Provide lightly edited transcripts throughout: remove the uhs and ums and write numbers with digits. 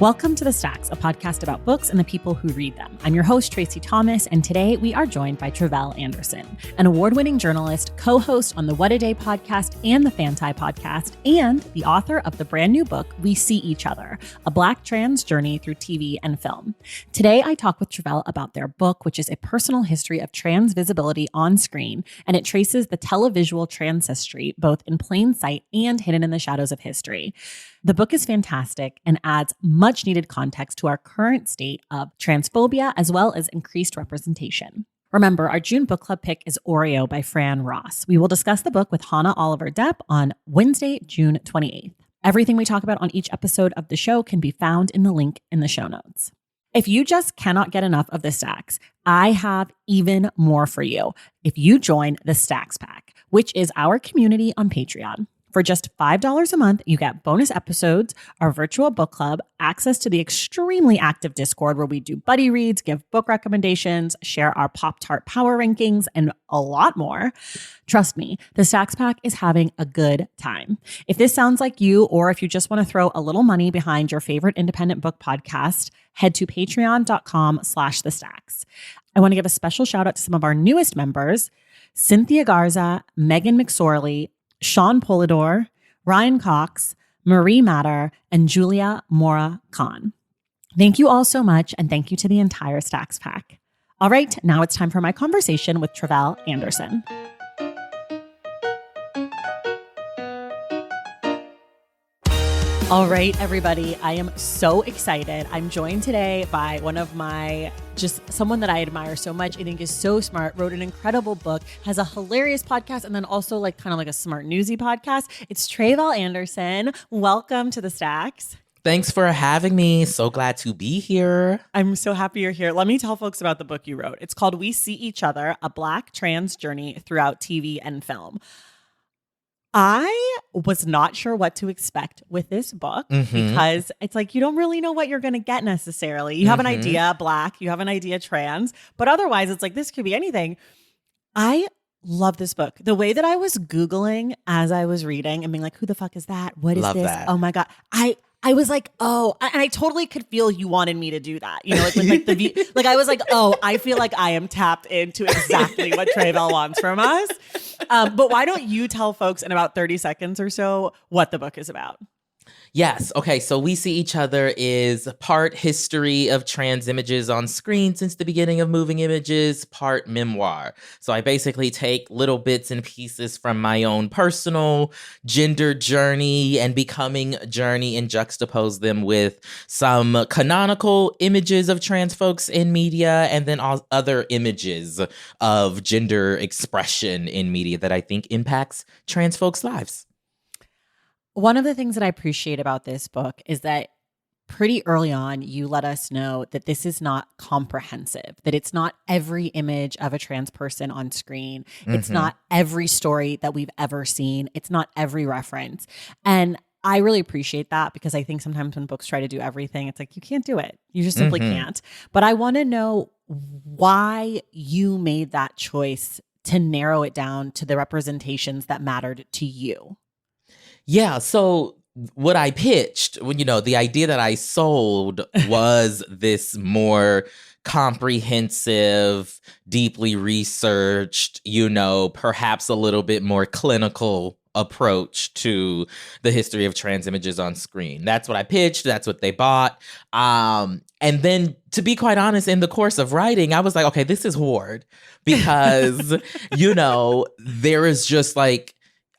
Welcome to The Stacks, a podcast about books and the people who read them. I'm your host, Tracy Thomas, and today we are joined by Tre'vell Anderson, an award-winning journalist, co-host on the What a Day podcast and the Fanti podcast, and the author of the brand new book, We See Each Other, a Black trans journey through TV and film. Today, I talk with Tre'vell about their book, which is a personal history of trans visibility on screen, and it traces the televisual trans history, both in plain sight and hidden in the shadows of history. The book is fantastic and adds much needed context to our current state of transphobia as well as increased representation. Remember, our June book club pick is Oreo by Fran Ross. We will discuss the book with Hannah Oliver Depp on Wednesday, June 28th. Everything we talk about on each episode of the show can be found in the link in the show notes. If you just cannot get enough of the Stacks, I have even more for you if you join the Stacks Pack, which is our community on Patreon. For just $5 a month, you get bonus episodes, our virtual book club, access to the extremely active Discord where we do buddy reads, give book recommendations, share our Pop-Tart power rankings, and a lot more. Trust me, the Stacks Pack is having a good time. If this sounds like you, or if you just want to throw a little money behind your favorite independent book podcast, head to patreon.com/thestacks. I want to give a special shout out to some of our newest members, Cynthia Garza, Megan McSorley, Sean Polidor, Ryan Cox, Marie Matter, and Julia Mora Khan. Thank you all so much, and thank you to the entire Stacks Pack. All right, now it's time for my conversation with Tre'vell Anderson. All right, everybody, I am so excited. I'm joined today by one of someone that I admire so much. I think is so smart, wrote an incredible book, has a hilarious podcast, and then also kind of a smart newsy podcast. It's Tre'vell Anderson. Welcome to the Stacks. Thanks for having me. So glad to be here. I'm so happy you're here. Let me tell folks about the book you wrote. It's called We See Each Other, a Black trans journey throughout TV and film. I was not sure what to expect with this book because it's you don't really know what you're going to get necessarily. You have an idea Black, you have an idea trans, but otherwise it's this could be anything. I love this book. The way that I was Googling as I was reading and being who the fuck is that? What is this? That. Oh my God. I was oh, and I totally could feel you wanted me to do that. You know, with the view, I was oh, I feel I am tapped into exactly what Tre'vell wants from us. But why don't you tell folks in about 30 seconds or so what the book is about? Yes. Okay. So We See Each Other is part history of trans images on screen since the beginning of moving images, part memoir. So I basically take little bits and pieces from my own personal gender journey and becoming journey and juxtapose them with some canonical images of trans folks in media and then all other images of gender expression in media that I think impacts trans folks' lives. One of the things that I appreciate about this book is that pretty early on, you let us know that this is not comprehensive, that it's not every image of a trans person on screen. It's not every story that we've ever seen. It's not every reference. And I really appreciate that because I think sometimes when books try to do everything, it's you can't do it. You just simply can't. But I want to know why you made that choice to narrow it down to the representations that mattered to you. Yeah. So what I pitched, the idea that I sold was this more comprehensive, deeply researched, perhaps a little bit more clinical approach to the history of trans images on screen. That's what I pitched. That's what they bought. And then, to be quite honest, in the course of writing, I was okay, this is hard because, there is just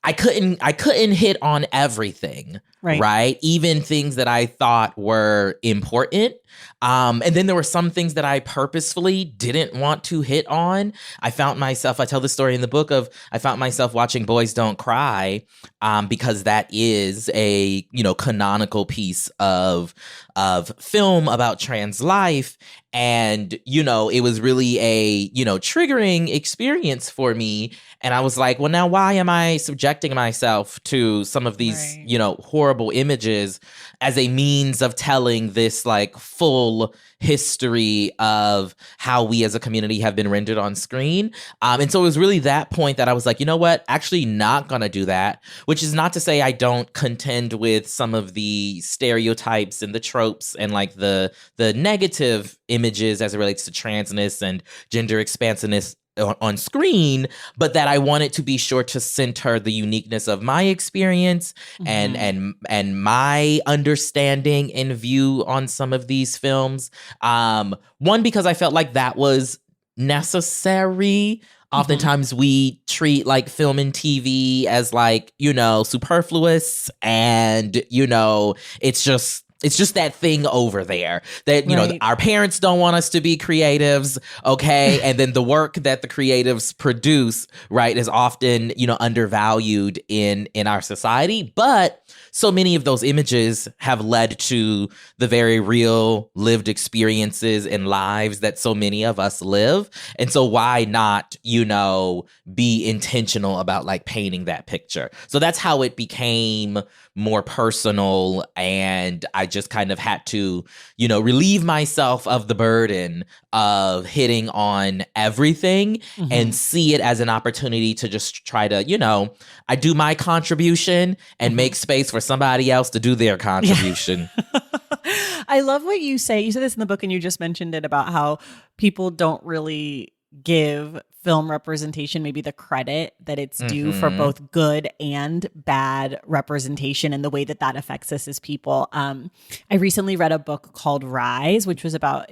I couldn't hit on everything, right? Even things that I thought were important. And then there were some things that I purposefully didn't want to hit on. I tell the story in the book I found myself watching Boys Don't Cry because that is a, canonical piece of film about trans life. And, it was really a, triggering experience for me. And I was well, now why am I subjecting myself to some of these, horrible horrible images as a means of telling this like full history of how we as a community have been rendered on screen. And so it was really that point that I was like, you know what, actually not gonna do that, which is not to say I don't contend with some of the stereotypes and the tropes and like the negative images as it relates to transness and gender expansiveness on screen, but that I wanted to be sure to center the uniqueness of my experience and my understanding and view on some of these films. One, because I felt like that was necessary. Oftentimes we treat like film and TV as like, you know, superfluous, and, you know, it's just that thing over there that, you know, our parents don't want us to be creatives. Okay. And then the work that the creatives produce, right, is often, you know, undervalued in our society. But so many of those images have led to the very real lived experiences and lives that so many of us live. And so why not, you know, be intentional about like painting that picture? So that's how it became more personal, and I just kind of had to, you know, relieve myself of the burden of hitting on everything and see it as an opportunity to just try to, you know, I do my contribution and make space for somebody else to do their contribution. I love what you say. You said this in the book, and you just mentioned it about how people don't really give film representation maybe the credit that it's due for both good and bad representation, and the way that that affects us as people. I recently read a book called Rise, which was about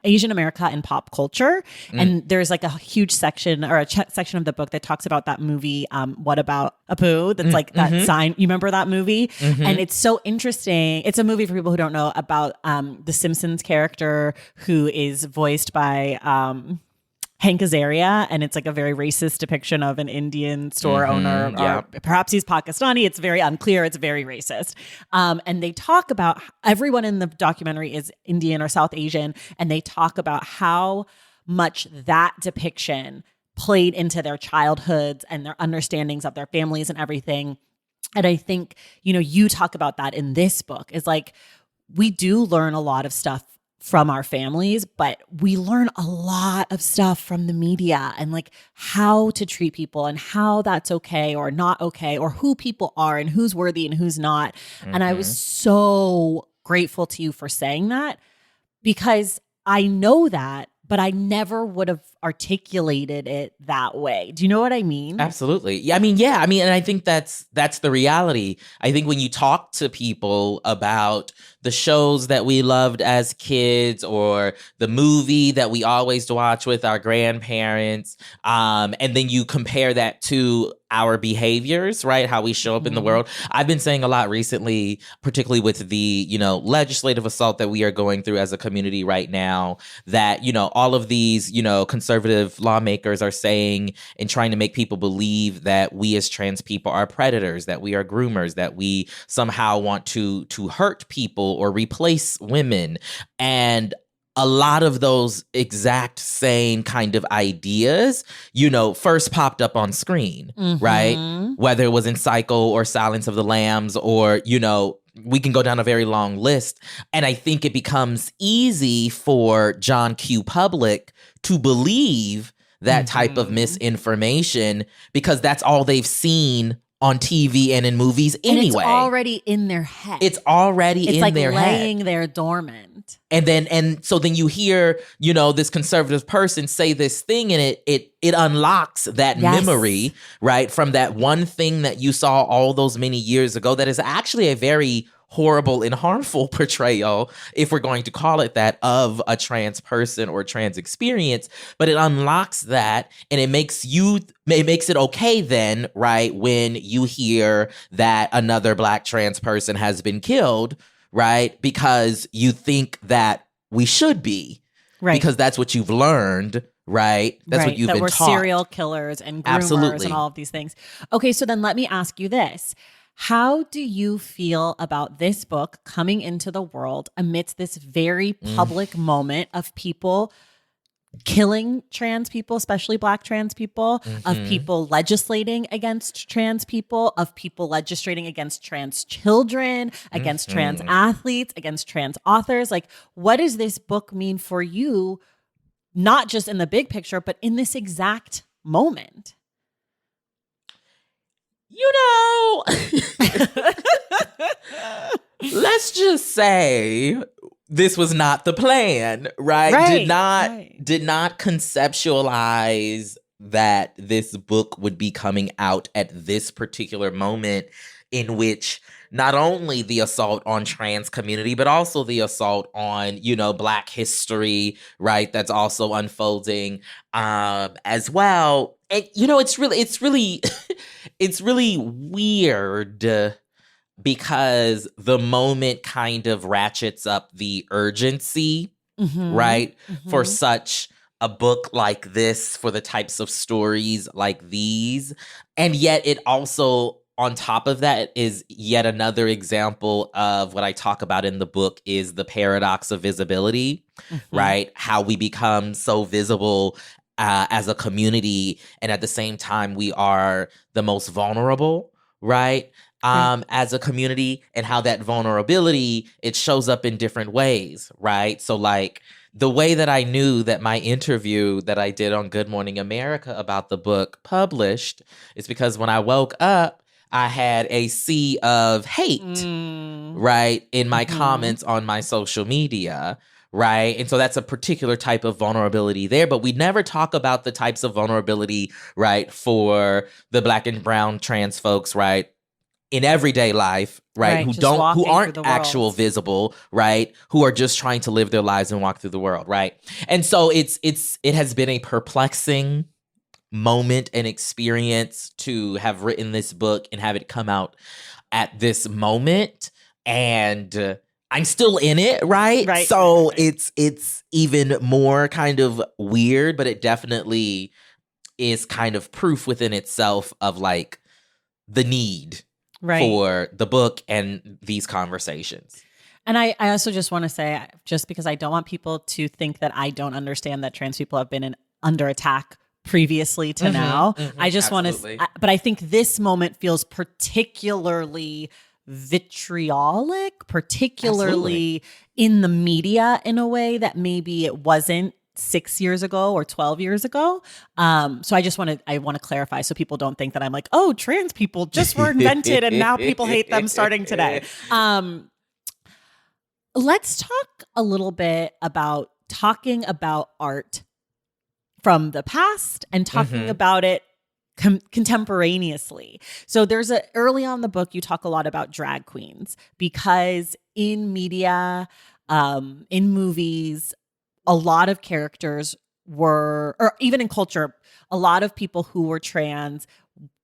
Asian America and pop culture. And there's like a huge section or a section of the book that talks about that movie, What About Apu? That's like that sign. You remember that movie? And it's so interesting. It's a movie, for people who don't know, about the Simpsons character who is voiced by Hank Azaria, and it's like a very racist depiction of an Indian store owner, or perhaps he's Pakistani. It's very unclear. It's very racist. And they talk about, everyone in the documentary is Indian or South Asian, and they talk about how much that depiction played into their childhoods and their understandings of their families and everything. And I think, you know, you talk about that in this book, is like, we do learn a lot of stuff from our families, but we learn a lot of stuff from the media, and like how to treat people and how that's okay or not okay, or who people are and who's worthy and who's not. And I was so grateful to you for saying that, because I know that, but I never would have articulated it that way. Do you know what I mean? Absolutely. Yeah. I mean, and I think that's the reality. I think when you talk to people about the shows that we loved as kids, or the movie that we always watch with our grandparents, and then you compare that to our behaviors, right? How we show up in the world. I've been saying a lot recently, particularly with the, you know, legislative assault that we are going through as a community right now, that, you know, all of these, you know, conservative lawmakers are saying and trying to make people believe that we as trans people are predators, that we are groomers, that we somehow want to hurt people or replace women. And a lot of those exact same kind of ideas, you know, first popped up on screen, right? Whether it was in Psycho or Silence of the Lambs, or, you know, we can go down a very long list. And I think it becomes easy for John Q. Public to believe that type of misinformation, because that's all they've seen on TV and in movies anyway. And it's already in their head. It's already in like their head. It's like laying there dormant. And so then you hear, you know, this conservative person say this thing, and it unlocks that memory, right, from that one thing that you saw all those many years ago that is actually a very horrible and harmful portrayal, if we're going to call it that, of a trans person or trans experience. But it unlocks that, and it makes it okay then, right, when you hear that another Black trans person has been killed, right, because you think that we should be, right, because that's what you've learned. Right. That's what you've been taught. That we're serial killers and groomers and all of these things. Okay, so then let me ask you this. How do you feel about this book coming into the world amidst this very public moment of people killing trans people, especially Black trans people, of people legislating against trans people, of people legislating against trans children, against trans athletes, against trans authors. Like, what does this book mean for you, not just in the big picture, but in this exact moment? You know, let's just say this was not the plan, right? Did not conceptualize that this book would be coming out at this particular moment in which not only the assault on trans community, but also the assault on, Black history, right? That's also unfolding as well. And, it's really it's really weird because the moment kind of ratchets up the urgency, right? For such a book like this, for the types of stories like these. And yet it also, on top of that, is yet another example of what I talk about in the book is the paradox of visibility, right? How we become so visible as a community, and at the same time, we are the most vulnerable, right? As a community, and how that vulnerability, it shows up in different ways, right? So like the way that I knew that my interview that I did on Good Morning America about the book published is because when I woke up, I had a sea of hate, right, in my comments on my social media, right? And so that's a particular type of vulnerability there, but we never talk about the types of vulnerability, right, for the Black and brown trans folks, right, in everyday life, right, who aren't actual visible, right, who are just trying to live their lives and walk through the world, right? And so it has been a perplexing moment and experience to have written this book and have it come out at this moment, and I'm still in it, right? So it's even more kind of weird, but it definitely is kind of proof within itself of like the need for the book and these conversations. And I also just want to say, just because I don't want people to think that I don't understand that trans people have been under attack previously to now. I just want to, but I think this moment feels particularly vitriolic, particularly in the media in a way that maybe it wasn't 6 years ago or 12 years ago. So I want to clarify so people don't think that I'm like, oh, trans people just were invented and now people hate them starting today. Let's talk a little bit about talking about art from the past and talking about it contemporaneously. So early on in the book, you talk a lot about drag queens because in media, in movies, a lot of characters or even in culture, a lot of people who were trans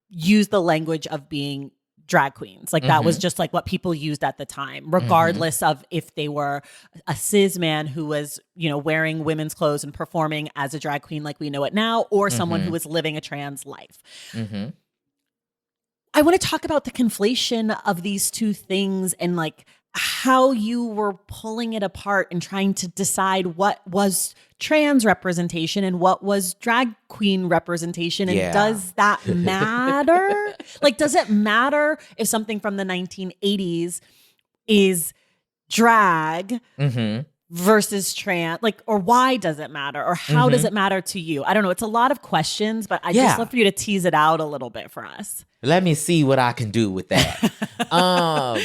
use the language of being drag queens. Like that was just like what people used at the time, regardless of if they were a cis man who was, wearing women's clothes and performing as a drag queen like we know it now, or someone who was living a trans life. I want to talk about the conflation of these two things and like how you were pulling it apart and trying to decide what was trans representation and what was drag queen representation. And does that matter? Like, does it matter if something from the 1980s is drag versus trans? Like, or why does it matter? Or how does it matter to you? I don't know. It's a lot of questions, but I just love for you to tease it out a little bit for us. Let me see what I can do with that.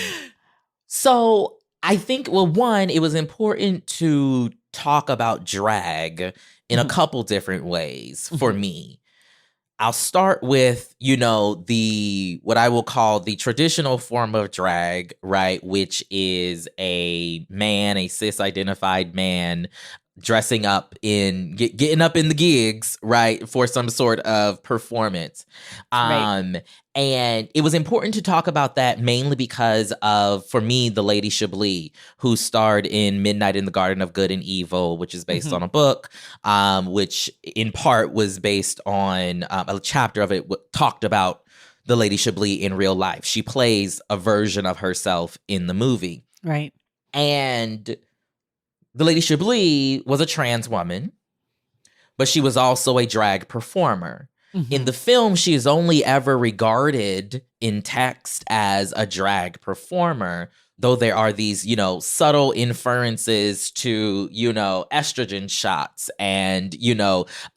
So I think, well, one, it was important to talk about drag in a couple different ways for me. I'll start with, what I will call the traditional form of drag, right? Which is a cis-identified man dressing up getting up in the gigs, right, for some sort of performance. And it was important to talk about that mainly because of, for me, the Lady Chablis, who starred in Midnight in the Garden of Good and Evil, which is based on a book, which in part was based on a chapter of it talked about the Lady Chablis in real life. She plays a version of herself in the movie. Right. And the Lady Chablis was a trans woman but she was also a drag performer. Mm-hmm. In the film, she is only ever regarded in text as a drag performer, though there are these, subtle inferences to, estrogen shots and,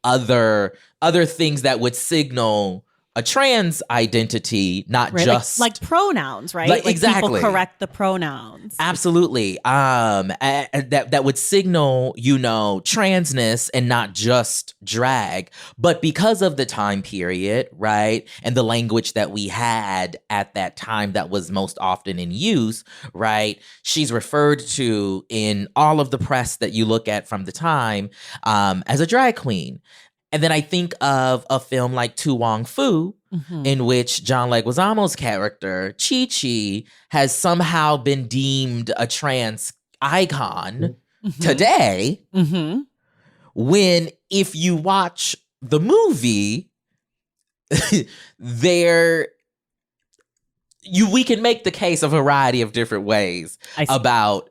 other things that would signal a trans identity, not right, just like pronouns, right? Like, exactly. People correct the pronouns. Absolutely. That would signal, transness and not just drag. But because of the time period, right, and the language that we had at that time that was most often in use, right, she's referred to in all of the press that you look at from the time as a drag queen. And then I think of a film like Tu Wong Fu, in which John Leguizamo's character, Chi-Chi, has somehow been deemed a trans icon today, when if you watch the movie, we can make the case a variety of different ways about,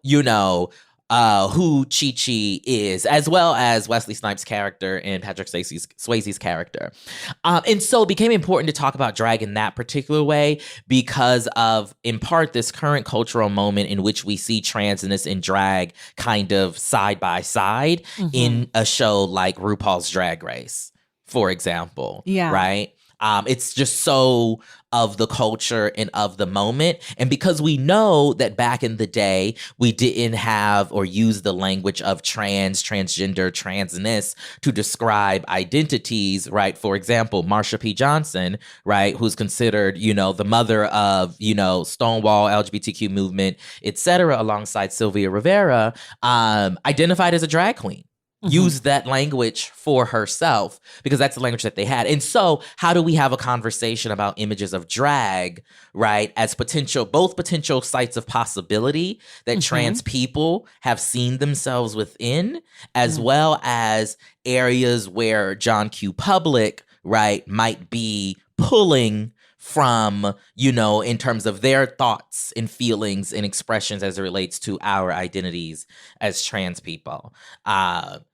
who Chi-Chi is, as well as Wesley Snipes' character and Patrick Swayze's character. And so it became important to talk about drag in that particular way because of, in part, this current cultural moment in which we see transness and drag kind of side by side in a show like RuPaul's Drag Race, for example. Yeah. Right? It's just so of the culture and of the moment. And because we know that back in the day, we didn't have or use the language of transgender, transness to describe identities, right? For example, Marsha P. Johnson, right, who's considered, the mother of, Stonewall, LGBTQ movement, et cetera, alongside Sylvia Rivera, identified as a drag queen. Used that language for herself because that's the language that they had. And so how do we have a conversation about images of drag, right, as both potential sites of possibility that trans people have seen themselves within, as well as areas where John Q. Public, right, might be pulling from, in terms of their thoughts and feelings and expressions as it relates to our identities as trans people.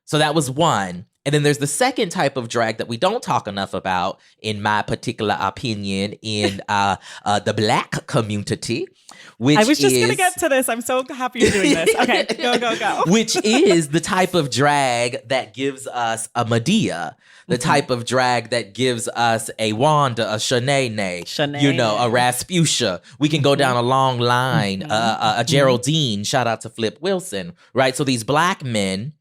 So that was one. And then there's the second type of drag that we don't talk enough about, in my particular opinion, in the Black community, which I was just going to get to this. I'm so happy you're doing this. Okay, go. Which is the type of drag that gives us a Medea, the type of drag that gives us a Wanda, a Shanae, a Rasputia. We can go down a long line, a Geraldine, shout out to Flip Wilson, right? So these Black men,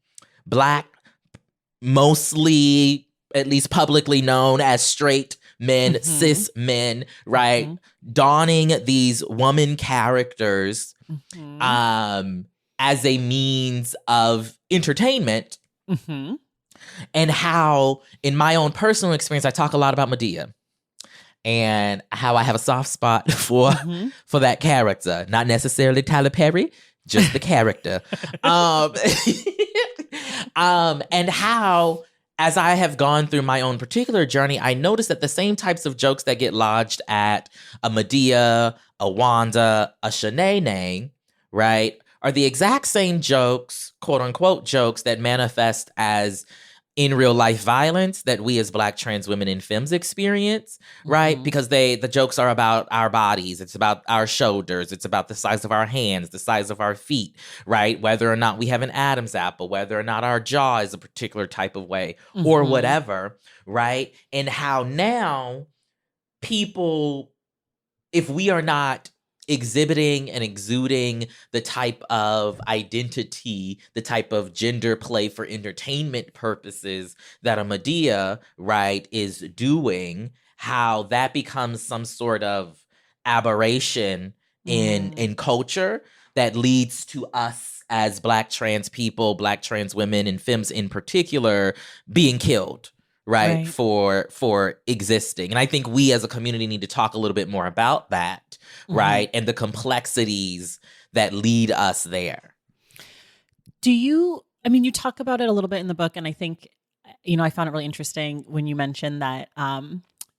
mostly, at least publicly known as straight men, cis men, right? Donning these woman characters as a means of entertainment. And how, in my own personal experience, I talk a lot about Medea and how I have a soft spot for that character. Not necessarily Tyler Perry, just the character. And how, as I have gone through my own particular journey, I noticed that the same types of jokes that get lodged at a Medea, a Wanda, a Shanae, right, are the exact same jokes, quote unquote jokes, that manifest as in real life violence that we as Black trans women in films experience, right? Because the jokes are about our bodies. It's about our shoulders. It's about the size of our hands, the size of our feet, right? Whether or not we have an Adam's apple, whether or not our jaw is a particular type of way or whatever, right? And how now people, if we are not exhibiting and exuding the type of identity, the type of gender play for entertainment purposes that a Medea, right, is doing, how that becomes some sort of aberration in culture that leads to us as Black trans people, Black trans women, and femmes in particular, being killed. Right. For existing. And I think we as a community need to talk a little bit more about that, right? And the complexities that lead us there. You talk about it a little bit in the book, and I think, I found it really interesting when you mentioned that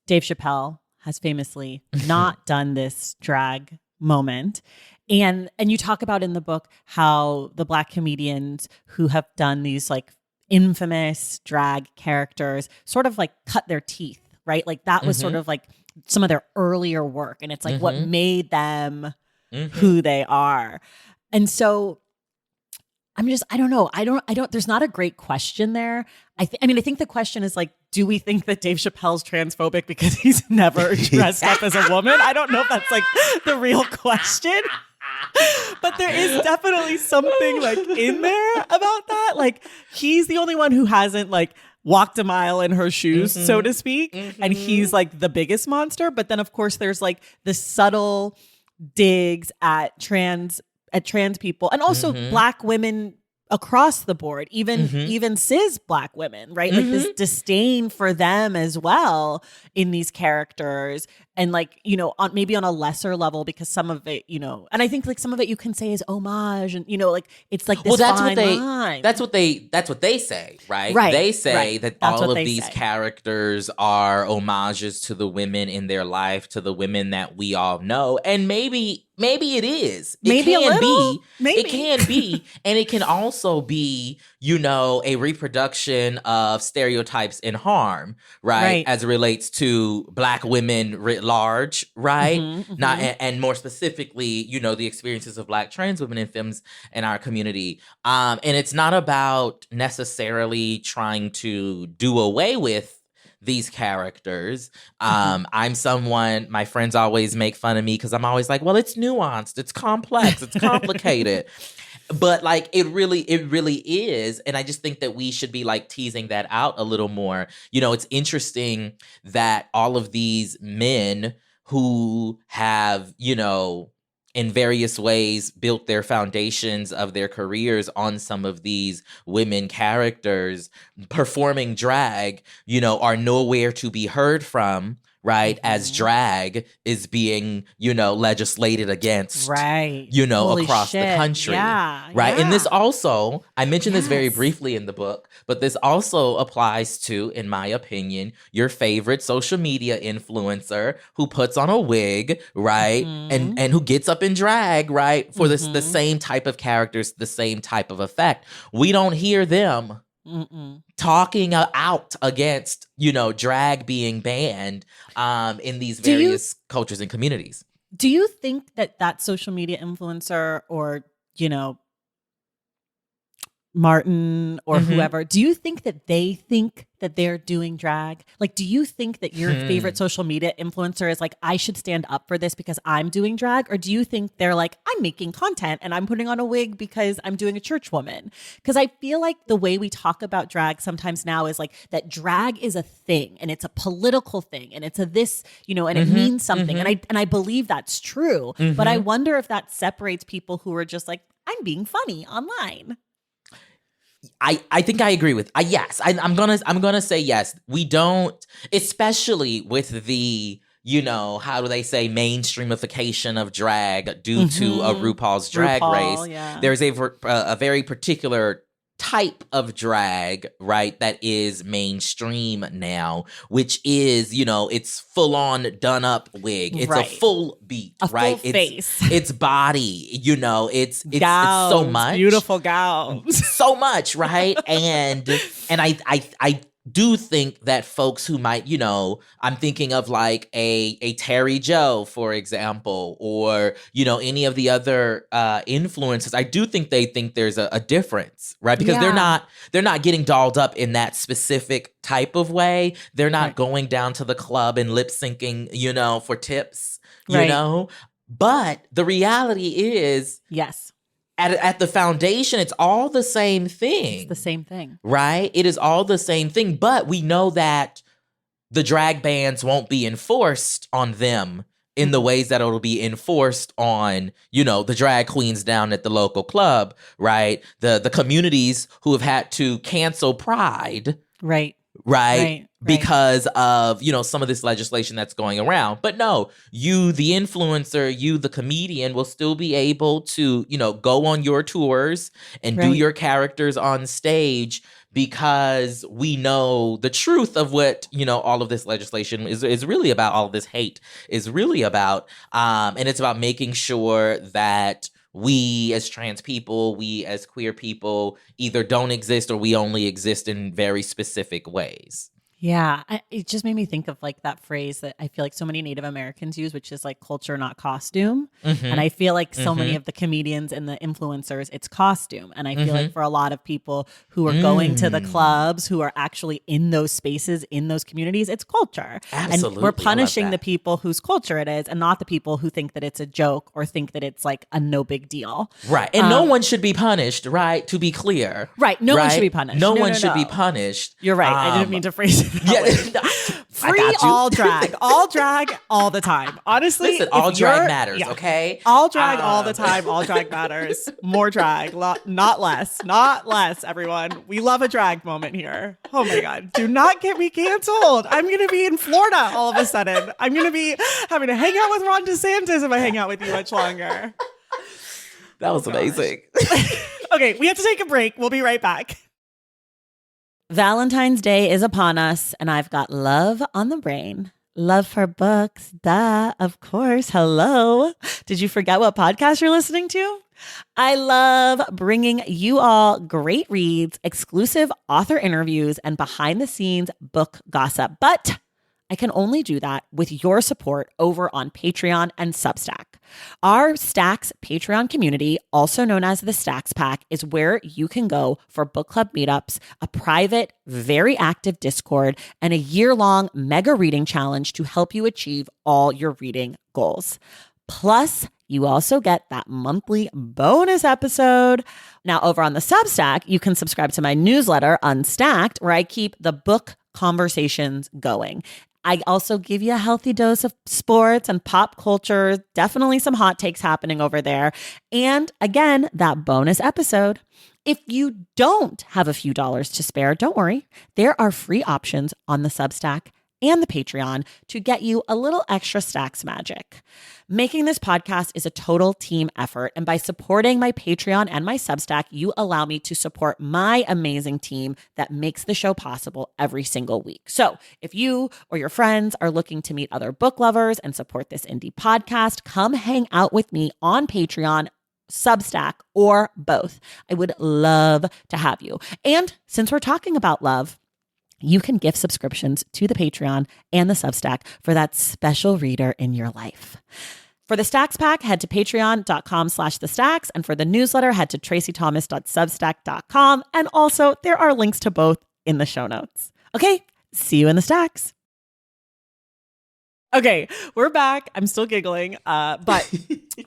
Dave Chappelle has famously not done this drag moment. And you talk about in the book how the Black comedians who have done these like infamous drag characters sort of like cut their teeth, right? Like that was sort of like some of their earlier work, and it's like what made them who they are. And so I don't know. There's not a great question there. I think the question is like, do we think that Dave Chappelle's transphobic because he's never dressed up as a woman? I don't know if that's like the real question. But there is definitely something like in there about that. Like he's the only one who hasn't like walked a mile in her shoes, so to speak. And he's like the biggest monster. But then of course there's like the subtle digs at trans people and also Black women across the board, even cis Black women, right? Like this disdain for them as well in these characters. And like, you know, maybe on a lesser level, because some of it, you know, and I think like some of it you can say is homage, and you know, like it's like this fine line. That's what they say, right? They say that that's all of these characters are homages to the women in their life, to the women that we all know, and maybe it is. It can be, and it can also be, you know, a reproduction of stereotypes and harm, right? As it relates to Black women writ large, right? Not and more specifically, you know, the experiences of Black trans women in films in our community. And it's not about necessarily trying to do away with these characters. I'm someone, my friends always make fun of me because I'm always like, well, it's nuanced, it's complex, it's complicated. But like it really is. And I just think that we should be like teasing that out a little more. You know, it's interesting that all of these men who have, you know, in various ways built their foundations of their careers on some of these women characters performing drag, you know, are nowhere to be heard from, right? As drag is being, you know, legislated against, right? You know, Holy across shit. the country, right? Yeah. And this also, I mentioned this very briefly in the book, but this also applies to, in my opinion, your favorite social media influencer who puts on a wig, right? And who gets up in drag, right? For the same type of characters, the same type of effect. We don't hear them talking out against, you know, drag being banned in these various cultures and communities. Do you think that social media influencer, or, you know, Martin or whoever, do you think that they think that they're doing drag? Like, do you think that your favorite social media influencer is like, I should stand up for this because I'm doing drag? Or do you think they're like, I'm making content and I'm putting on a wig because I'm doing a church woman? Because I feel like the way we talk about drag sometimes now is like that drag is a thing and it's a political thing and it's a this, you know, and it means something. And I believe that's true. But I wonder if that separates people who are just like, I'm being funny online. I think I agree with yes. I'm gonna say yes. We don't, especially with the, you know, how do they say, mainstreamification of drag due to a RuPaul's Drag Race. Yeah. There's a very particular type of drag, right, that is mainstream now, which is, you know, it's full on done up wig. It's a full beat, right? Full face. It's body, you know, it's gowns, so much. Beautiful gowns. So much, right? And I do think that folks who might, you know, I'm thinking of like a Terry Joe, for example, or, you know, any of the other influencers. I do think they think there's a difference, right? Because they're not getting dolled up in that specific type of way. They're not going down to the club and lip syncing, you know, for tips, you know. But the reality is, yes. At the foundation, it's all the same thing. It's the same thing. Right? It is all the same thing. But we know that the drag bans won't be enforced on them in the ways that it'll be enforced on, you know, the drag queens down at the local club, right? The communities who have had to cancel Pride. Right? Because of, you know, some of this legislation that's going around. But no, you, the influencer, you, the comedian, will still be able to, you know, go on your tours and do your characters on stage, because we know the truth of what, you know, all of this legislation is really about, all of this hate is really about. And it's about making sure that we as trans people, we as queer people either don't exist or we only exist in very specific ways. Yeah, it just made me think of like that phrase that I feel like so many Native Americans use, which is like culture, not costume. And I feel like so many of the comedians and the influencers, it's costume. And I feel like for a lot of people who are going to the clubs, who are actually in those spaces, in those communities, it's culture. Absolutely. And we're punishing the people whose culture it is and not the people who think that it's a joke or think that it's like a no big deal. Right. And no one should be punished, right? To be clear. Right. No one should be punished. No one should be punished. You're right. I didn't mean to phrase it. Free all drag all the time. Honestly, listen, all drag matters, okay? All drag all the time. All drag matters. More drag, not less, everyone. We love a drag moment here. Oh my God. Do not get me canceled. I'm going to be in Florida all of a sudden. I'm going to be having to hang out with Ron DeSantis if I hang out with you much longer. That was amazing. Okay, we have to take a break. We'll be right back. Valentine's Day is upon us, and I've got love on the brain. Love for books, duh, of course. Hello. Did you forget what podcast you're listening to? I love bringing you all great reads, exclusive author interviews, and behind-the-scenes book gossip. But I can only do that with your support over on Patreon and Substack. Our Stacks Patreon community, also known as the Stacks Pack, is where you can go for book club meetups, a private, very active Discord, and a year-long mega reading challenge to help you achieve all your reading goals. Plus, you also get that monthly bonus episode. Now, over on the Substack, you can subscribe to my newsletter, Unstacked, where I keep the book conversations going. I also give you a healthy dose of sports and pop culture, definitely some hot takes happening over there. And again, that bonus episode. If you don't have a few dollars to spare, don't worry. There are free options on the Substack and the Patreon to get you a little extra Stacks magic. Making this podcast is a total team effort, and by supporting my Patreon and my Substack, you allow me to support my amazing team that makes the show possible every single week. So if you or your friends are looking to meet other book lovers and support this indie podcast, come hang out with me on Patreon, Substack, or both. I would love to have you. And since we're talking about love, you can gift subscriptions to the Patreon and the Substack for that special reader in your life. For the Stacks Pack, head to patreon.com/thestacks. And for the newsletter, head to tracythomas.substack.com. And also, there are links to both in the show notes. Okay, see you in the Stacks. Okay, we're back. I'm still giggling, but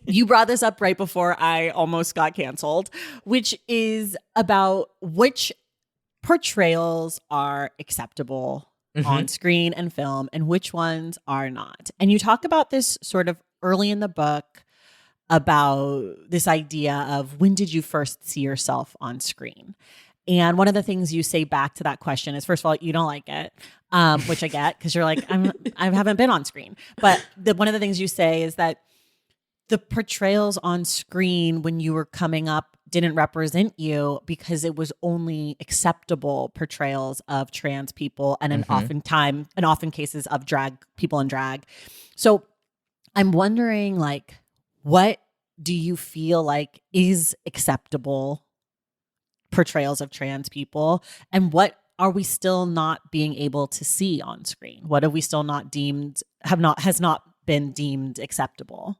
you brought this up right before I almost got canceled, which is about which portrayals are acceptable on screen and film and which ones are not. And you talk about this sort of early in the book about this idea of when did you first see yourself on screen? And one of the things you say back to that question is, first of all, you don't like it, which I get because you're like, I haven't been on screen. But one of the things you say is that the portrayals on screen when you were coming up didn't represent you because it was only acceptable portrayals of trans people and often cases of drag people in drag. So I'm wondering, like, what do you feel like is acceptable portrayals of trans people, and what are we still not being able to see on screen? What have we still not has not been deemed acceptable?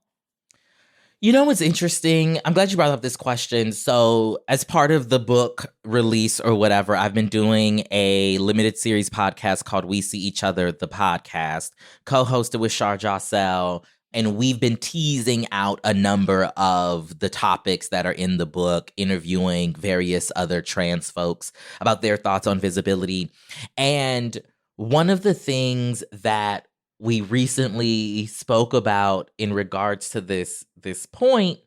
You know what's interesting? I'm glad you brought up this question. So as part of the book release or whatever, I've been doing a limited series podcast called We See Each Other, the podcast, co-hosted with Shar Jossell. And we've been teasing out a number of the topics that are in the book, interviewing various other trans folks about their thoughts on visibility. And one of the things that we recently spoke about in regards to this point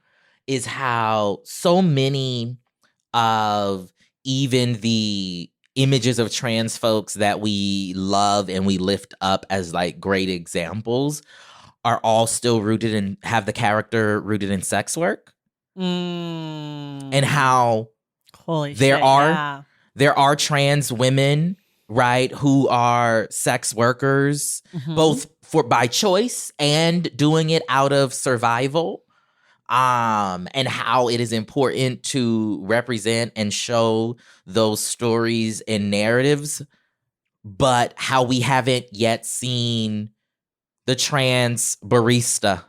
is how so many of even the images of trans folks that we love and we lift up as like great examples are all still rooted in, have the character rooted in sex work. And how there are trans women, right, who are sex workers, both by choice and doing it out of survival. and how it is important to represent and show those stories and narratives, but how we haven't yet seen the trans barista,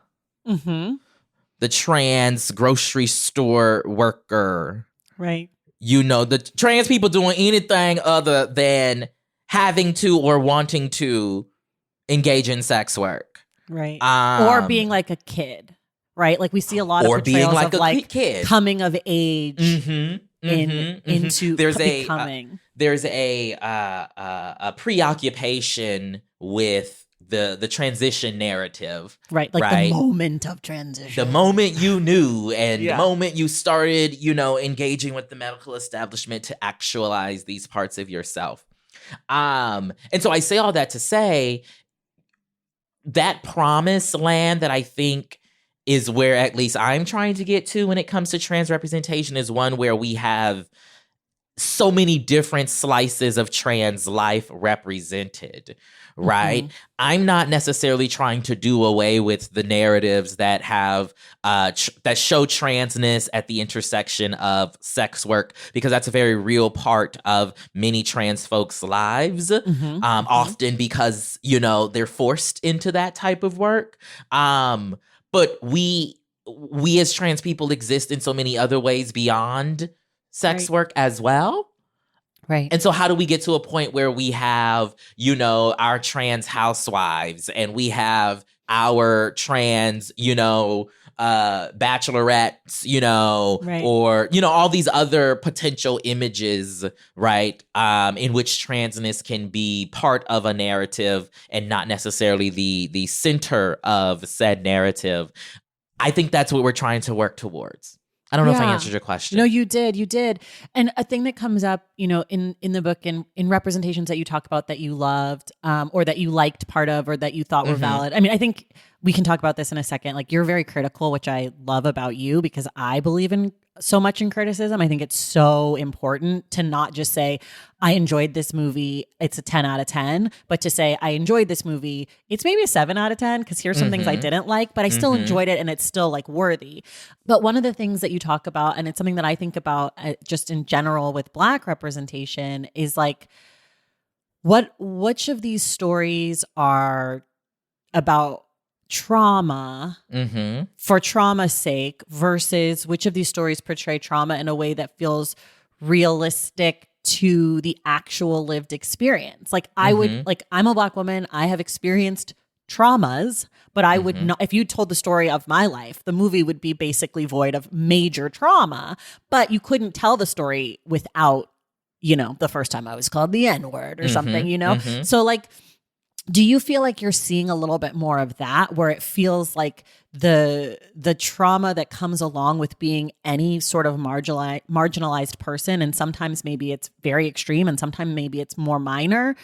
the trans grocery store worker, right? The trans people doing anything other than having to or wanting to engage in sex work. Right. Or being like a kid, right? Like we see a lot of portrayals of like kid. Coming of age into becoming. There's a preoccupation with the transition narrative. Right. Like the moment of transition. The moment you knew and the moment you started, engaging with the medical establishment to actualize these parts of yourself. And so I say all that to say that promised land that I think is where at least I'm trying to get to when it comes to trans representation is one where we have so many different slices of trans life represented, right? I'm not necessarily trying to do away with the narratives that have that show transness at the intersection of sex work, because that's a very real part of many trans folks' lives, often because, they're forced into that type of work. But we as trans people exist in so many other ways beyond sex work as well. Right. And so how do we get to a point where we have, our trans housewives and we have our trans, bachelorettes, or, all these other potential images, right, in which transness can be part of a narrative and not necessarily the center of said narrative. I think that's what we're trying to work towards. I don't know if I answered your question. No, you did. And a thing that comes up, in the book and in representations that you talk about that you loved, or that you liked part of, or that you thought were valid. I mean, I think we can talk about this in a second. Like, you're very critical, which I love about you, because I believe in so much in criticism. I think it's so important to not just say, I enjoyed this movie, it's a 10 out of 10, but to say, I enjoyed this movie, it's maybe a 7 out of 10, because here's some things I didn't like, but I still enjoyed it and it's still like worthy. But one of the things that you talk about, and it's something that I think about just in general with Black representation, is like, which of these stories are about trauma for trauma's sake versus which of these stories portray trauma in a way that feels realistic to the actual lived experience. Like I would, like, I'm a Black woman, I have experienced traumas, but I would not, if you told the story of my life, the movie would be basically void of major trauma, but you couldn't tell the story without, the first time I was called the N-word or something, So like, do you feel like you're seeing a little bit more of that, where it feels like the trauma that comes along with being any sort of marginalized person, and sometimes maybe it's very extreme and sometimes maybe it's more minor,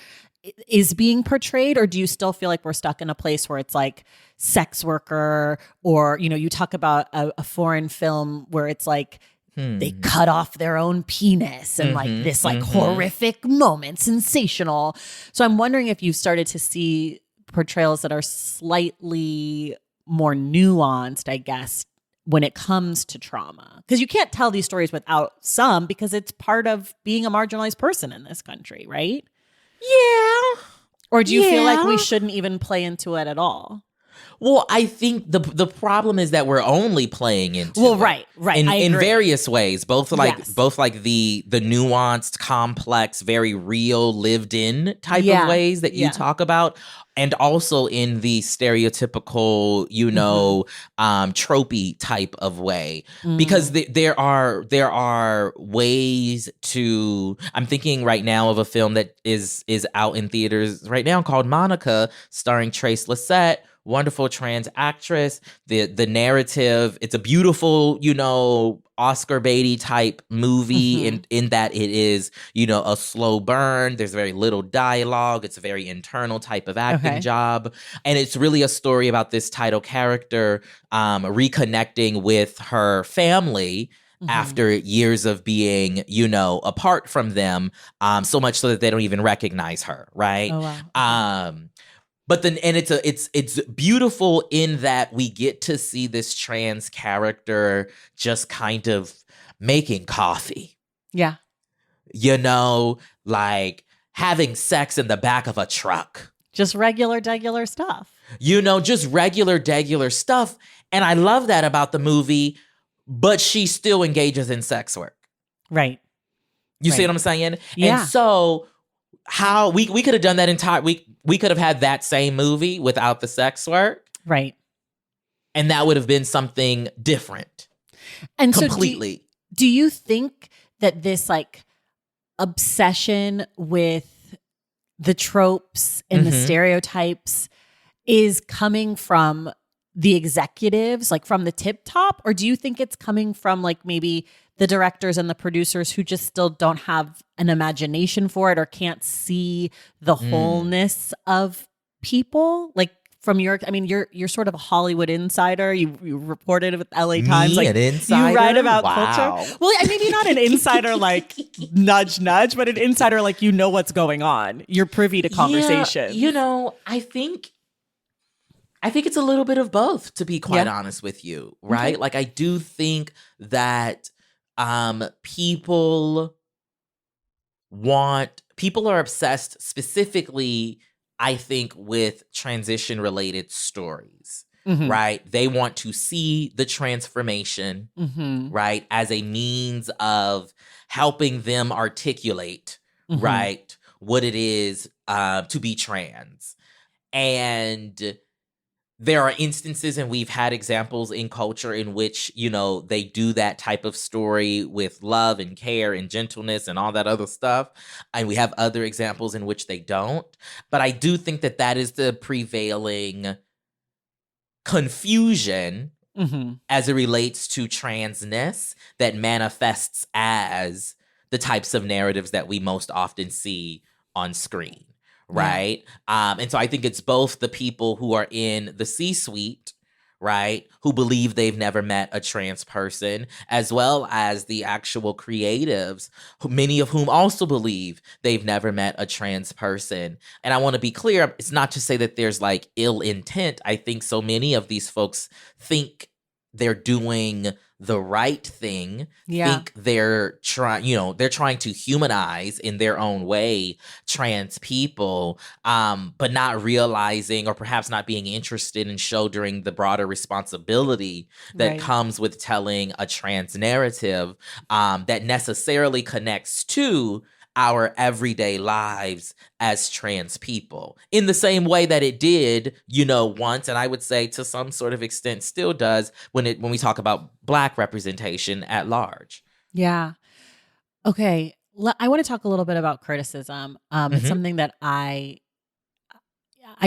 is being portrayed? Or do you still feel like we're stuck in a place where it's like sex worker, or, you talk about a foreign film where it's like, they cut off their own penis and like this like horrific moment, sensational. So I'm wondering if you've started to see portrayals that are slightly more nuanced, I guess, when it comes to trauma. Because you can't tell these stories without some, because it's part of being a marginalized person in this country, right? Yeah. Or do you feel like we shouldn't even play into it at all? Well, I think the problem is that we're only playing into right in various ways, both like the nuanced, complex, very real, lived in type of ways that you talk about, and also in the stereotypical, tropey type of way, because there are ways to. I'm thinking right now of a film that is out in theaters right now called Monica, starring Trace Lysette. Wonderful trans actress. The narrative, it's a beautiful, Oscar Beatty type movie in that it is, a slow burn. There's very little dialogue. It's a very internal type of acting job. And it's really a story about this title character reconnecting with her family after years of being, apart from them, so much so that they don't even recognize her, right? Oh, wow. But then, and it's beautiful in that we get to see this trans character just kind of making coffee. Yeah. Like having sex in the back of a truck. Just regular stuff. Just regular stuff. And I love that about the movie, but she still engages in sex work. Right. You see what I'm saying? Yeah. And so how we could have done that entire we could have had that same movie without the sex work. Right. And that would have been something different. And completely. So do you think that this like obsession with the tropes and the stereotypes is coming from the executives, like from the tip top? Or do you think it's coming from like maybe the directors and the producers who just still don't have an imagination for it or can't see the wholeness of people? Like from you're sort of a Hollywood insider. You reported with LA Times. Like an insider? You write about wow. culture. Well, maybe not an insider like nudge, but an insider like what's going on. You're privy to conversation. Yeah, I think it's a little bit of both, to be quite honest with you, right? Okay. Like I do think that people are obsessed specifically, I think, with transition related stories, right? They want to see the transformation, right, as a means of helping them articulate, right, what it is to be trans. And there are instances, and we've had examples in culture in which, they do that type of story with love and care and gentleness and all that other stuff. And we have other examples in which they don't. But I do think that is the prevailing confusion as it relates to transness that manifests as the types of narratives that we most often see on screen. Right. And so I think it's both the people who are in the C-suite, right, who believe they've never met a trans person, as well as the actual creatives, many of whom also believe they've never met a trans person. And I want to be clear, it's not to say that there's like ill intent. I think so many of these folks think they're doing the right thing, think they're trying to humanize in their own way trans people, but not realizing or perhaps not being interested in shouldering the broader responsibility that comes with telling a trans narrative that necessarily connects to our everyday lives as trans people in the same way that it did, once, and I would say to some sort of extent still does when we talk about Black representation at large. Yeah. Okay. I want to talk a little bit about criticism. It's something that I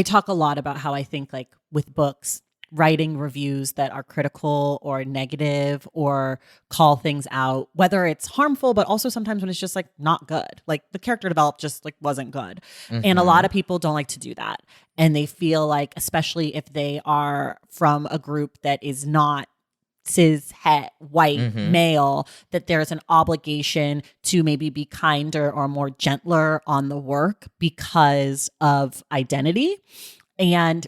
talk a lot about how I think like with books, writing reviews that are critical or negative or call things out, whether it's harmful, but also sometimes when it's just like not good, like the character developed just like wasn't good. And a lot of people don't like to do that. And they feel like, especially if they are from a group that is not cis, het, white, male, that there's an obligation to maybe be kinder or more gentler on the work because of identity. And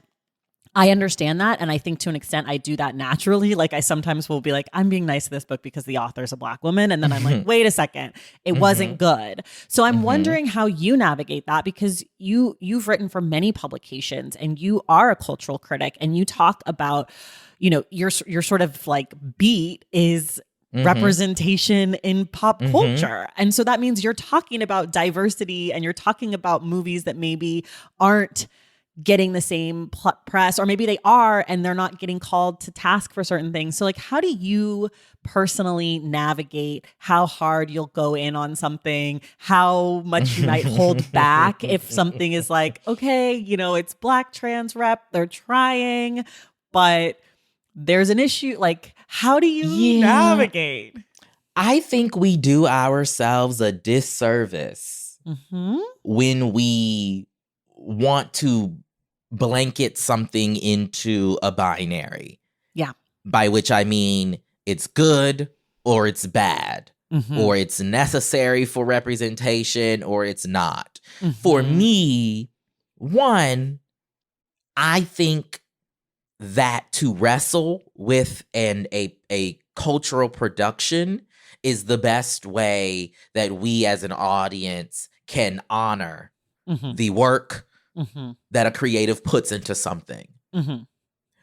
I understand that. And I think to an extent I do that naturally. Like I sometimes will be like, I'm being nice to this book because the author's a Black woman. And then I'm like, wait a second, it wasn't good. So I'm wondering how you navigate that, because you've written for many publications and you are a cultural critic, and you talk about, your sort of like beat is representation in pop culture. And so that means you're talking about diversity and you're talking about movies that maybe aren't getting the same press, or maybe they are and they're not getting called to task for certain things. So like, how do you personally navigate how hard you'll go in on something, how much you might hold back if something is like, okay, it's Black trans rep, they're trying, but there's an issue. Like, how do you navigate? I think we do ourselves a disservice when we want to blanket something into a binary. Yeah. By which I mean it's good or it's bad, or it's necessary for representation or it's not. For me, one, I think that to wrestle with a cultural production is the best way that we as an audience can honor the work that a creative puts into something.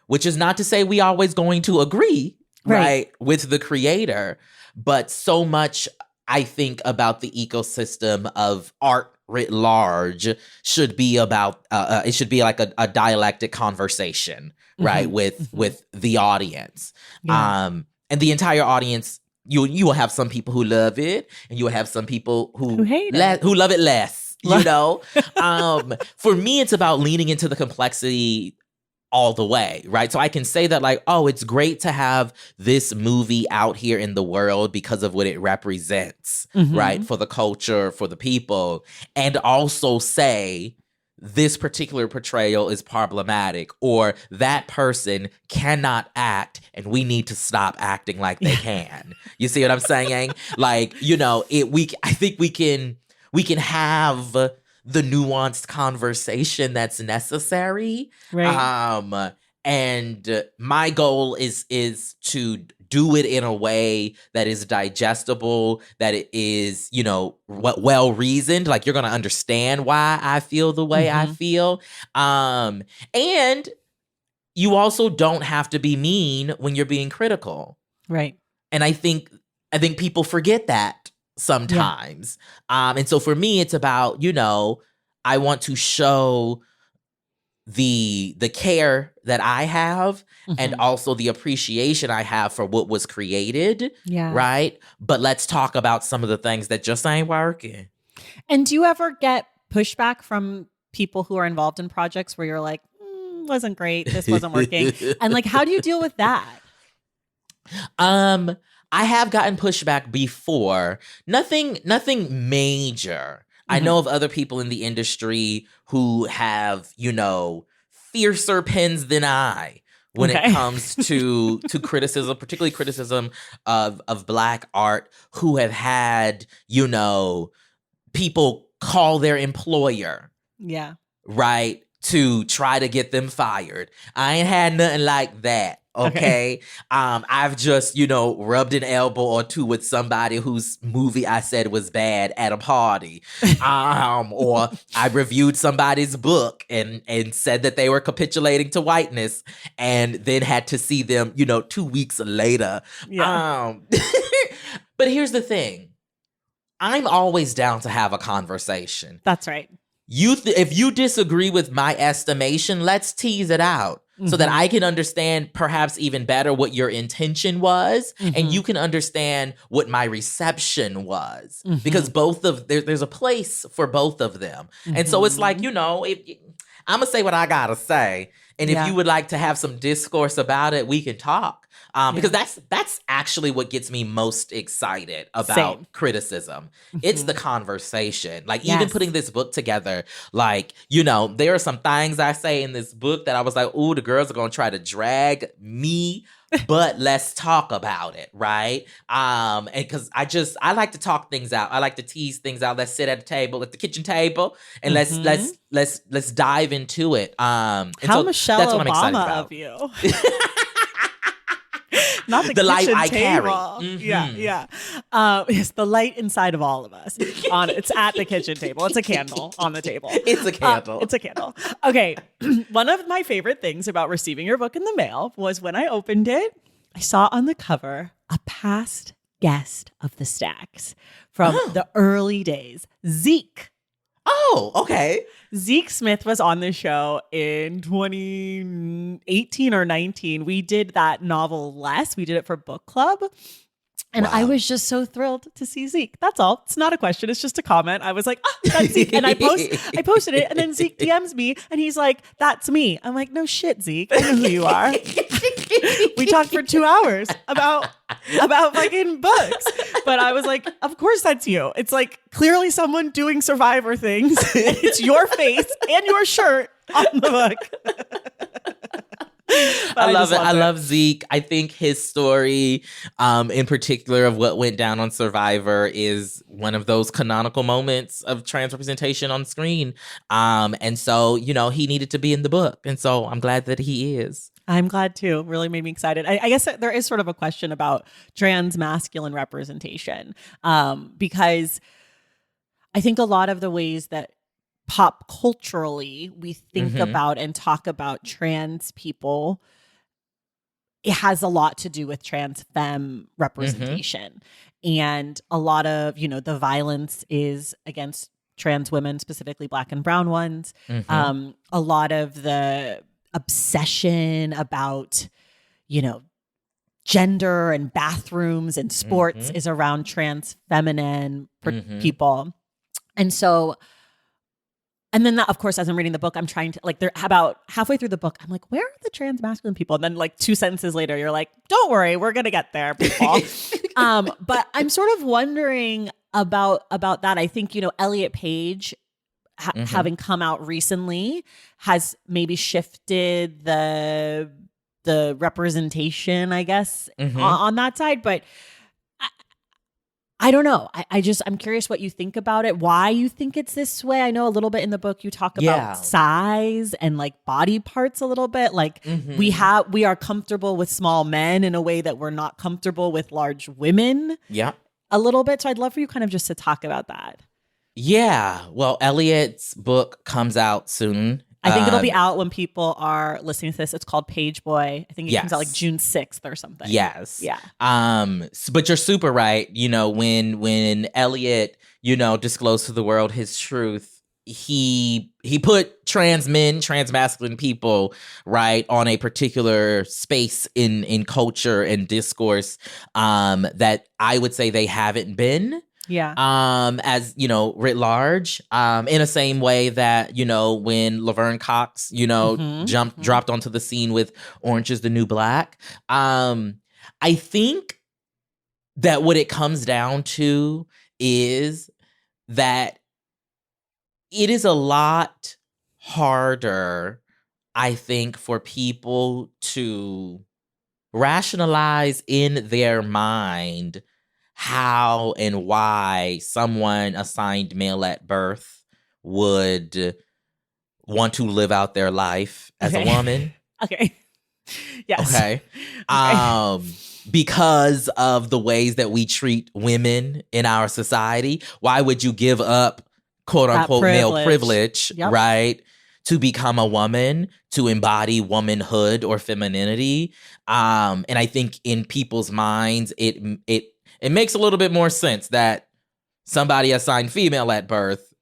Which is not to say we always going to agree, right, with the creator, but so much I think about the ecosystem of art writ large should be about it should be like a dialectic conversation, right, with the audience. And the entire audience, you will have some people who love it, and you will have some people who hate it, who love it less, you know. For me, it's about leaning into the complexity all the way, right? So I can say that like, oh, it's great to have this movie out here in the world because of what it represents, right? For the culture, for the people. And also say this particular portrayal is problematic, or that person cannot act and we need to stop acting like they can. You see what I'm saying? Like, you know, I think we can have the nuanced conversation that's necessary. Right. And my goal is to do it in a way that is digestible, that it is, you know, well reasoned. Like, you're going to understand why I feel the way I feel. And you also don't have to be mean when you're being critical. Right. And I think people forget that sometimes. And so for me, it's about, you know, I want to show the care that I have and also the appreciation I have for what was created. Right. But let's talk about some of the things that just ain't working. And do you ever get pushback from people who are involved in projects where you're like, wasn't great, this wasn't working? And like, how do you deal with that? I have gotten pushback before. Nothing major. I know of other people in the industry who have, you know, fiercer pens than I when it comes to criticism, particularly criticism of Black art, who have had, you know, people call their employer. Right, to try to get them fired. I ain't had nothing like that. Okay. I've just, you know, rubbed an elbow or two with somebody whose movie I said was bad at a party. Or I reviewed somebody's book and said that they were capitulating to whiteness and then had to see them, you know, 2 weeks later. But here's the thing. I'm always down to have a conversation. That's right. If you disagree with my estimation, let's tease it out. So that I can understand perhaps even better what your intention was, and you can understand what my reception was. Because there's a place for both of them. And so it's like, you know, I'm going to say what I got to say. And if you would like to have some discourse about it, we can talk. Because that's actually what gets me most excited about criticism. It's the conversation. Like, even putting this book together, like, you know, there are some things I say in this book that I was like, ooh, the girls are going to try to drag me, but let's talk about it, right? And because I like to talk things out. I like to tease things out. Let's sit at a table, at the kitchen table, and let's dive into it. And How so Michelle that's what I'm excited Obama about. Of you. Not the light I table. carry. It's the light inside of all of us. It's at the kitchen table. It's a candle on the table. It's a candle. It's a candle. Okay. One of my favorite things about receiving your book in the mail was when I opened it, I saw on the cover a past guest of the Stacks from the early days, Zeke. Oh, okay. Zeke Smith was on the show in 2018 or 19. We did that novel Less. We did it for book club. And I was just so thrilled to see Zeke. That's all. It's not a question. It's just a comment. I was like, that's Zeke. And I posted it. And then Zeke DMs me and he's like, that's me. I'm like, no shit, Zeke. I know who you are. We talked for 2 hours about fucking books. But I was like, of course that's you. It's like clearly someone doing Survivor things. It's your face and your shirt on the book. I love just it. loved I love Zeke. I think his story, in particular of what went down on Survivor, is one of those canonical moments of trans representation on screen. And so, he needed to be in the book. And so I'm glad that he is. I'm glad too. Really made me excited. I guess there is sort of a question about trans masculine representation, because I think a lot of the ways that pop culturally we think about and talk about trans people, it has a lot to do with trans femme representation. And a lot of, the violence is against trans women, specifically Black and brown ones. A lot of the obsession about, gender and bathrooms and sports is around trans feminine people. And so, and then of course, as I'm reading the book, I'm trying to they're about halfway through the book. I'm like, where are the trans masculine people? And then 2 sentences later, you're like, don't worry, we're going to get there, people. But I'm sort of wondering about that. I think, Elliot Page having come out recently has maybe shifted the representation, I guess, on that side. But I don't know. I'm curious what you think about it, why you think it's this way. I know a little bit in the book you talk about size and body parts a little bit. We are comfortable with small men in a way that we're not comfortable with large women. Yeah. A little bit. So I'd love for you kind of just to talk about that. Yeah. Well, Elliot's book comes out soon. I think it'll be out when people are listening to this. It's called Page Boy. I think it comes out June 6th or something. Yes. Yeah. But you're super right. When Elliot, disclosed to the world his truth, he put trans men, trans masculine people, right, on a particular space in culture and discourse that I would say they haven't been. Yeah. As writ large, in the same way that when Laverne Cox dropped onto the scene with Orange is the New Black. I think that what it comes down to is that it is a lot harder, I think, for people to rationalize in their mind how and why someone assigned male at birth would want to live out their life as a woman. Okay. Yes. Okay. Because of the ways that we treat women in our society. Why would you give up, quote unquote, male privilege, right, to become a woman, to embody womanhood or femininity? And I think in people's minds, it makes a little bit more sense that somebody assigned female at birth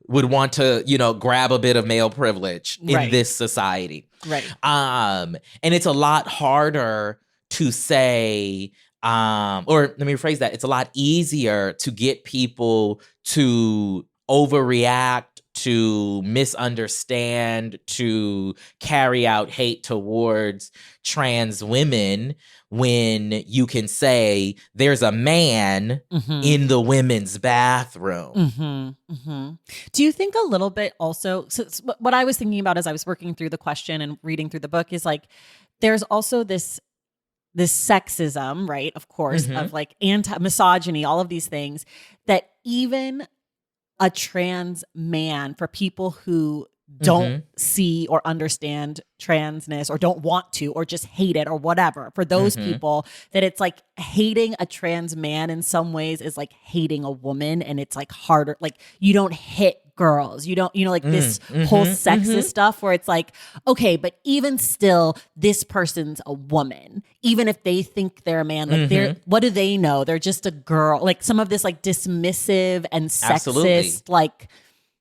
would want to, grab a bit of male privilege in this society. Right. And it's a lot harder to say, or let me rephrase that. It's a lot easier to get people to overreact, to misunderstand, to carry out hate towards trans women when you can say there's a man in the women's bathroom. Do you think a little bit also, so what I was thinking about as I was working through the question and reading through the book is there's also this sexism, right? Of course, of anti-misogyny, all of these things that even a trans man, for people who don't see or understand transness or don't want to or just hate it or whatever, for those people, that it's hating a trans man in some ways is like hating a woman, and it's harder. You don't hit girls, you don't, this whole sexist stuff where it's okay, but even still, this person's a woman, even if they think they're a man. They're, what do they know? They're just a girl. Some of this dismissive and sexist,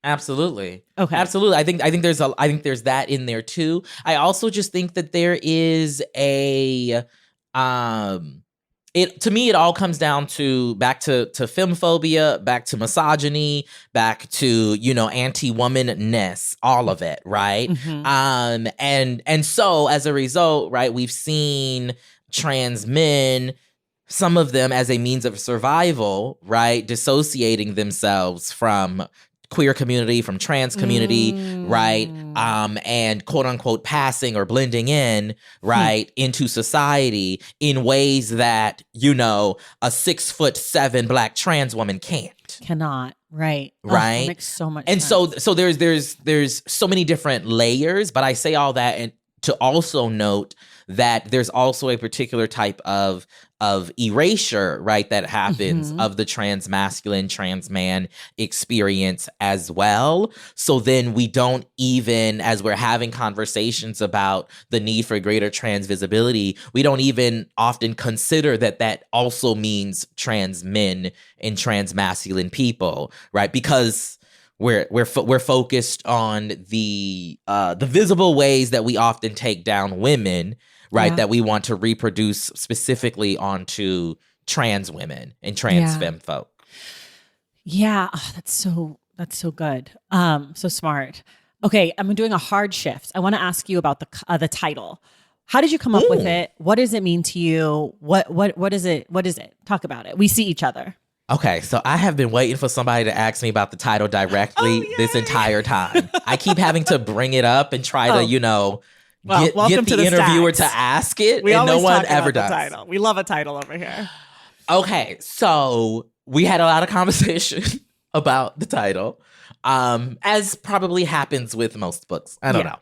Absolutely. Okay. Absolutely. I think there's that in there too. I also just think that there is to me, it all comes down to back to femphobia, back to misogyny, back to, anti-womanness, all of it, right? And so as a result, right, we've seen trans men, some of them as a means of survival, right, dissociating themselves from queer community, from trans community, right? And quote unquote passing or blending in, right, into society in ways that, you know, a 6'7" Black trans woman can't. Cannot. Right. Right. That makes so much and sense. so there's so many different layers, but I say all that and to also note that there's also a particular type of erasure, right, that happens of the trans masculine, trans man experience as well. So then we don't even, as we're having conversations about the need for greater trans visibility, we don't even often consider that that also means trans men and trans masculine people, right? Because we're focused on the visible ways that we often take down women, right? That we want to reproduce specifically onto trans women and trans femme folk. Yeah, that's so good. So smart. Okay, I'm doing a hard shift. I want to ask you about the title. How did you come up with it? What does it mean to you? What is it? What is it? Talk about it. We see each other. Okay, so I have been waiting for somebody to ask me about the title directly this entire time. I keep having to bring it up and try to, you know, get the interviewer to ask it, and no one ever does. Title. We love a title over here. Okay, so we had a lot of conversation about the title, as probably happens with most books. I don't know.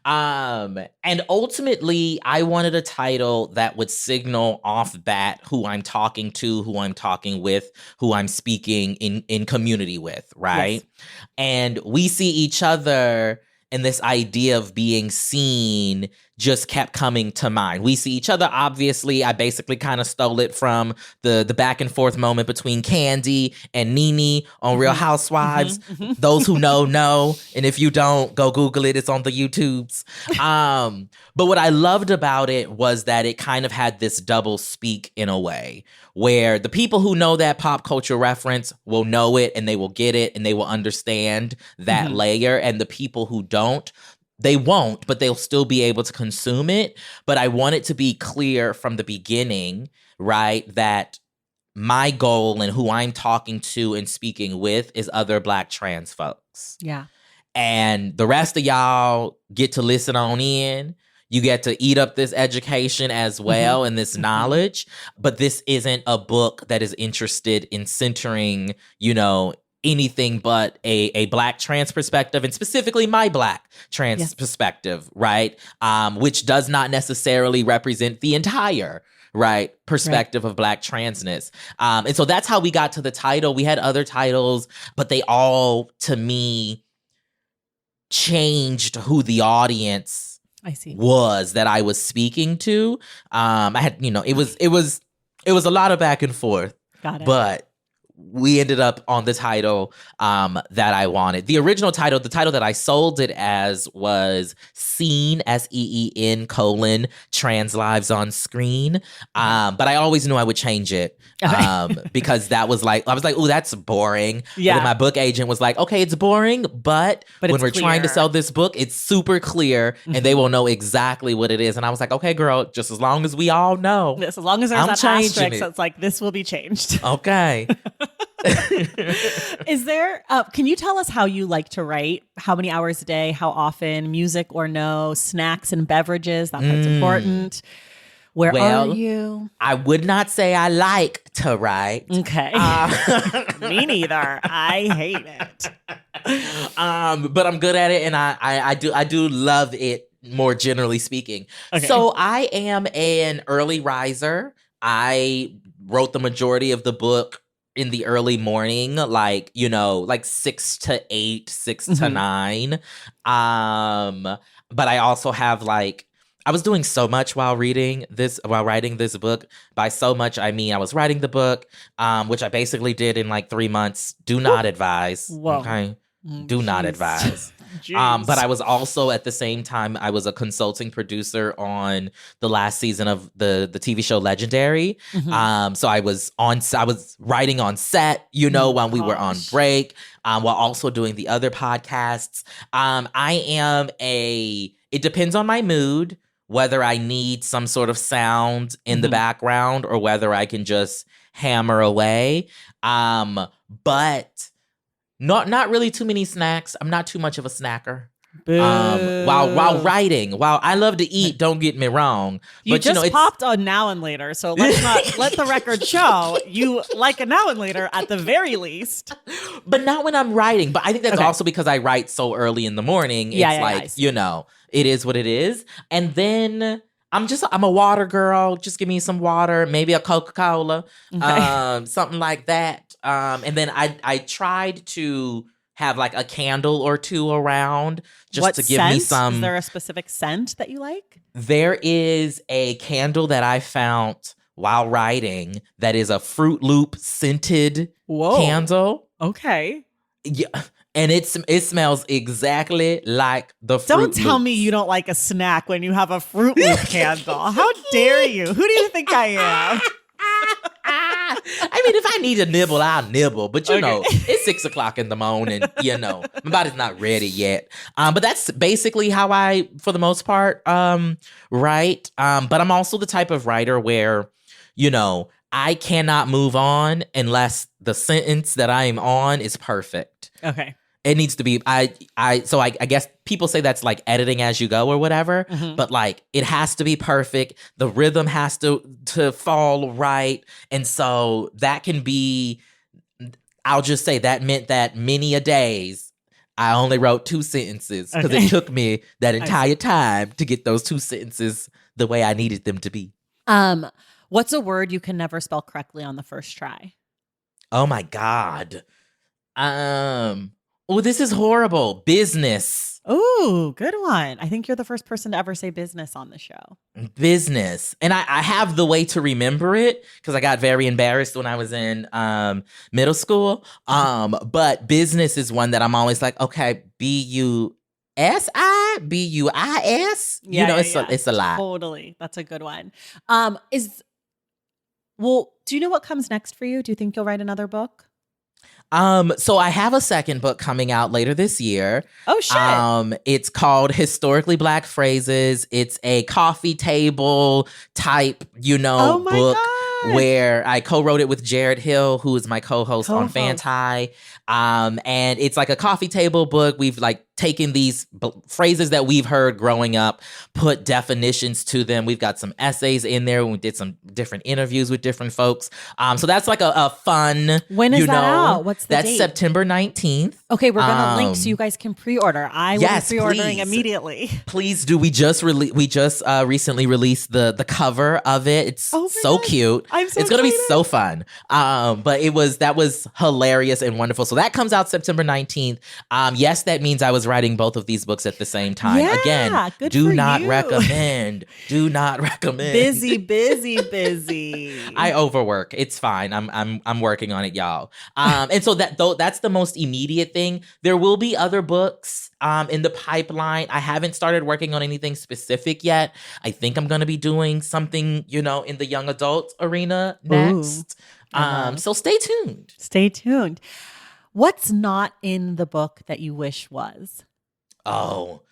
And ultimately, I wanted a title that would signal off bat who I'm talking to, who I'm talking with, who I'm speaking in community with, right? Yes. And we see each other, and this idea of being seen just kept coming to mind. We see each other, obviously. I basically kind of stole it from the back and forth moment between Candy and Nene on Real Housewives. Those who know. And if you don't, go Google it. It's on the YouTubes. But what I loved about it was that it kind of had this double speak in a way, where the people who know that pop culture reference will know it and they will get it and they will understand that layer. And the people who don't, they won't, but they'll still be able to consume it. But I want it to be clear from the beginning, right, that my goal and who I'm talking to and speaking with is other Black trans folks. Yeah. And the rest of y'all get to listen on in. You get to eat up this education as well and this knowledge. But this isn't a book that is interested in centering, you know, anything but a Black trans perspective, and specifically my Black trans perspective, right? Which does not necessarily represent the entire perspective of Black transness. And so that's how we got to the title. We had other titles, but they all, to me, changed who the audience was that I was speaking to. I had, you know, it was a lot of back and forth. Got it. But we ended up on the title that I wanted. The original title, the title that I sold it as, was Seen, SEEN : Trans Lives on Screen. But I always knew I would change it because that was like, I was like, ooh, that's boring. Yeah. But then my book agent was like, okay, it's boring, but when we're trying to sell this book, it's super clear and they will know exactly what it is. And I was like, okay, girl, just as long as we all know. As long as there's that asterisk, it's like, this will be changed. Okay. Is there, can you tell us how you like to write? How many hours a day? How often? Music or no? Snacks and beverages? That part's important. Where are you? I would not say I like to write. Okay. Me neither. I hate it. But I'm good at it, and I do love it, more generally speaking. Okay. So I am an early riser. I wrote the majority of the book in the early morning, like, you know, like 6 to 8, 6 to 9. But I also have, like, I was doing so much while writing this book. By so much, I mean I was writing the book, which I basically did in like 3 months. Do not advise. Whoa. Okay. Do not advise. But I was also, at the same time, I was a consulting producer on the last season of the TV show Legendary. So I was writing on set, you know, when we were on break, while also doing the other podcasts. It depends on my mood, whether I need some sort of sound in the background or whether I can just hammer away. But Not really too many snacks. I'm not too much of a snacker. Boo. While writing, while I love to eat, don't get me wrong. You But just it's popped on Now and Later, so let's not let the record show you like a Now and Later at the very least. but not when I'm writing. But I think that's also because I write so early in the morning. It's it is what it is. And then I'm a water girl. Just give me some water, maybe a Coca-Cola, something like that. And then I tried to have like a candle or two around just to give me some. Is there a specific scent that you like? There is a candle that I found while writing that is a Fruit Loop scented candle. Okay. Yeah. And it smells exactly like the Fruit Don't tell Loops. me you don't like a snack when you have a Fruit Loop candle. How dare you? Who do you think I am? I mean, if I need to nibble, I'll nibble. But, it's 6 o'clock in the morning. My body's not ready yet. But that's basically how I, for the most part, write. But I'm also the type of writer where, I cannot move on unless the sentence that I am on is perfect. Okay. It needs to be, so I guess people say that's like editing as you go or whatever, but like it has to be perfect. The rhythm has to fall right. And so that can be, I'll just say that meant that many a days I only wrote 2 sentences because it took me that entire time to get those 2 sentences the way I needed them to be. What's a word you can never spell correctly on the first try? Oh my God. Oh, this is horrible. Business. Ooh, good one. I think you're the first person to ever say business on the show. Business. And I have the way to remember it because I got very embarrassed when I was in middle school. But business is one that I'm always like, okay, B-U-S-I, B-U-I-S. It's a lot. Totally. That's a good one. Do you know what comes next for you? Do you think you'll write another book? So I have a second book coming out later this year. Oh, shit. It's called Historically Black Phrases. It's a coffee table type, book where I co-wrote it with Jared Hill, who is my co-host on Fanti. And it's like a coffee table book. We've like taken these phrases that we've heard growing up, put definitions to them. We've got some essays in there. We did some different interviews with different folks. So that's like a fun. When is that out? What's the date? That's September 19th. Okay, we're gonna link so you guys can pre-order. I will be pre-ordering immediately. Please do. We just recently released the cover of it. It's so cute. It's gonna be so fun. But that was hilarious and wonderful. So that comes out September 19th. Yes, that means I was writing both of these books at the same time. Yeah, again, do not recommend. Do not recommend. Busy. I overwork. It's fine. I'm working on it, y'all. And so that's the most immediate thing. There will be other books in the pipeline. I haven't started working on anything specific yet. I think I'm going to be doing something, in the young adult arena next. So stay tuned. Stay tuned. What's not in the book that you wish was? Oh,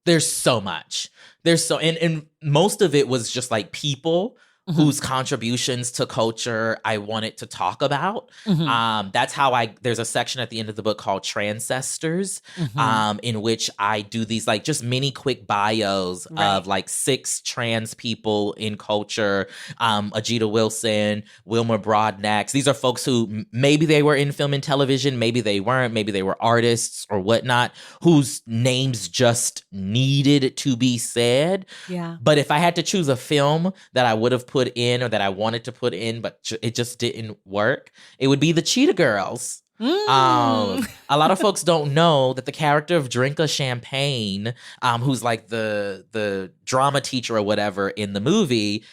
there's so much. And most of it was just like people whose contributions to culture I wanted to talk about. That's how there's a section at the end of the book called Transcestors, in which I do these like just mini quick bios of like 6 trans people in culture. Ajita Wilson, Wilmer Broadnax. These are folks who maybe they were in film and television, maybe they weren't, maybe they were artists or whatnot, whose names just needed to be said. Yeah. But if I had to choose a film that I would have put in or that I wanted to put in, but it just didn't work, it would be the Cheetah Girls. A lot of folks don't know that the character of Drinka Champagne, who's like the drama teacher or whatever in the movie,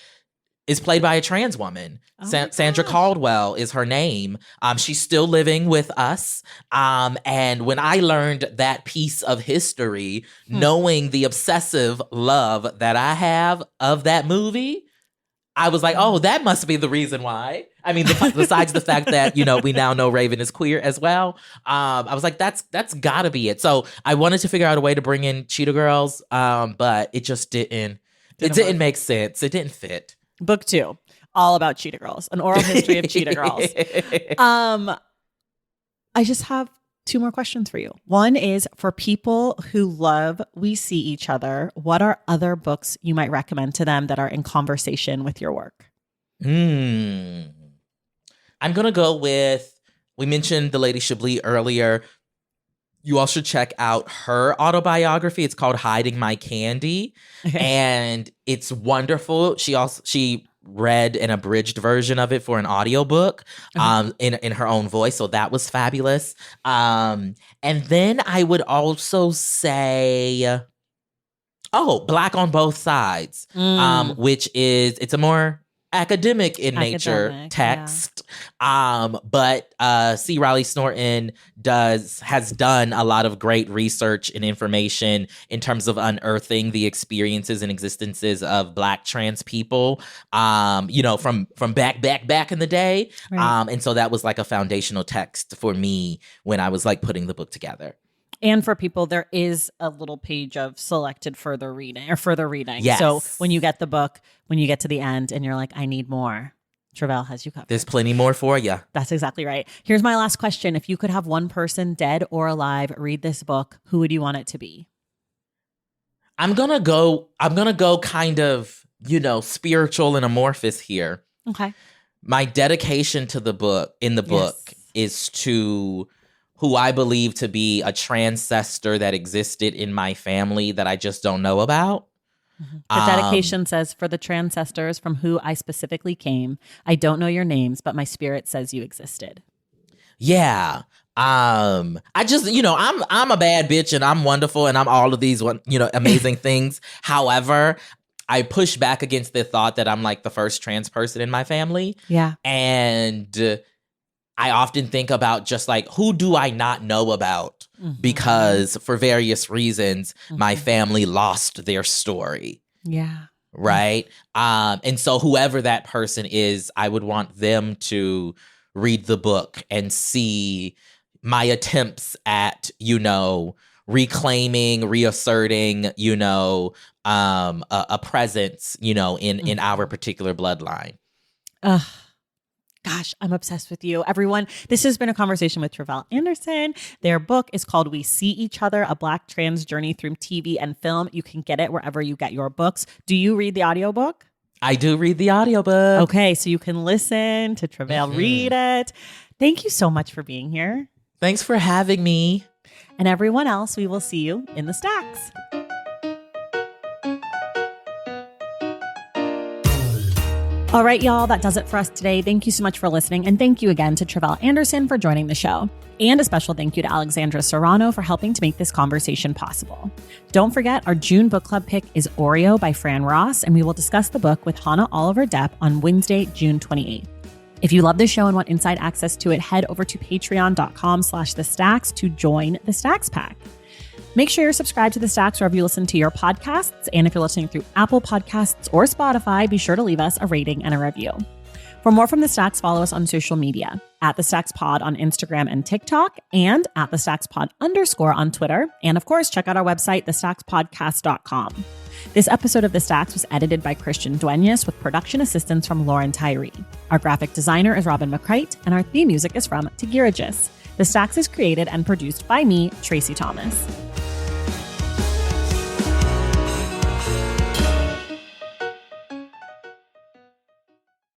is played by a trans woman. Sandra Caldwell is her name. She's still living with us. And when I learned that piece of history, knowing the obsessive love that I have of that movie, I was like, oh, that must be the reason why. I mean, besides the fact that, we now know Raven is queer as well. I was like, that's gotta be it. So I wanted to figure out a way to bring in Cheetah Girls, but it just didn't make sense. It didn't fit. Book 2, all about Cheetah Girls, an oral history of Cheetah Girls. I just have two more questions for you. One is for people who love We See Each Other, what are other books you might recommend to them that are in conversation with your work? I'm going to go with, we mentioned the Lady Chablis earlier. You all should check out her autobiography. It's called Hiding My Candy. Okay. And it's wonderful. She read an abridged version of it for an audiobook in her own voice. So that was fabulous. And then I would also say, Black on Both Sides, which it's a more academic in nature text. Yeah. But C. Riley Snorton has done a lot of great research and information in terms of unearthing the experiences and existences of Black trans people, from back in the day. Right. And so that was like a foundational text for me when I was like putting the book together. And for people, there is a little page of selected further reading. Yes. So when you get the book, when you get to the end and you're like, I need more, Tre'vell has you covered. There's plenty more for you. That's exactly right. Here's my last question. If you could have one person, dead or alive, read this book, who would you want it to be? I'm gonna go kind of, spiritual and amorphous here. Okay. My dedication to the book is to who I believe to be a transcestor that existed in my family that I just don't know about. Mm-hmm. The dedication says, for the transcestors from who I specifically came, I don't know your names, but my spirit says you existed. Yeah. I just, I'm a bad bitch and I'm wonderful and I'm all of these, amazing things. However, I push back against the thought that I'm like the first trans person in my family. Yeah. And I often think about just like, who do I not know about? Mm-hmm. Because for various reasons, my family lost their story. Yeah. Right. And so whoever that person is, I would want them to read the book and see my attempts at, reclaiming, reasserting, a presence, in our particular bloodline. Gosh, I'm obsessed with you. Everyone, this has been a conversation with Tre'vell Anderson. Their book is called We See Each Other, A Black Trans Journey Through TV and Film. You can get it wherever you get your books. Do you read the audiobook? I do read the audiobook. Okay, so you can listen to Tre'vell read it. Thank you so much for being here. Thanks for having me. And everyone else, we will see you in the stacks. All right, y'all, that does it for us today. Thank you so much for listening. And thank you again to Tre'vell Anderson for joining the show. And a special thank you to Alexandra Serrano for helping to make this conversation possible. Don't forget, our June book club pick is Oreo by Fran Ross, and we will discuss the book with Hannah Oliver Depp on Wednesday, June 28th. If you love this show and want inside access to it, head over to patreon.com/thestacks to join the Stacks Pack. Make sure you're subscribed to The Stacks wherever you listen to your podcasts. And if you're listening through Apple Podcasts or Spotify, be sure to leave us a rating and a review. For more from The Stacks, follow us on social media at The Stacks Pod on Instagram and TikTok and at The Stacks Pod _ on Twitter. And of course, check out our website, thestackspodcast.com. This episode of The Stacks was edited by Christian Duenas with production assistance from Lauren Tyree. Our graphic designer is Robin McCrite, and our theme music is from Tigirigis. The Stacks is created and produced by me, Tracy Thomas.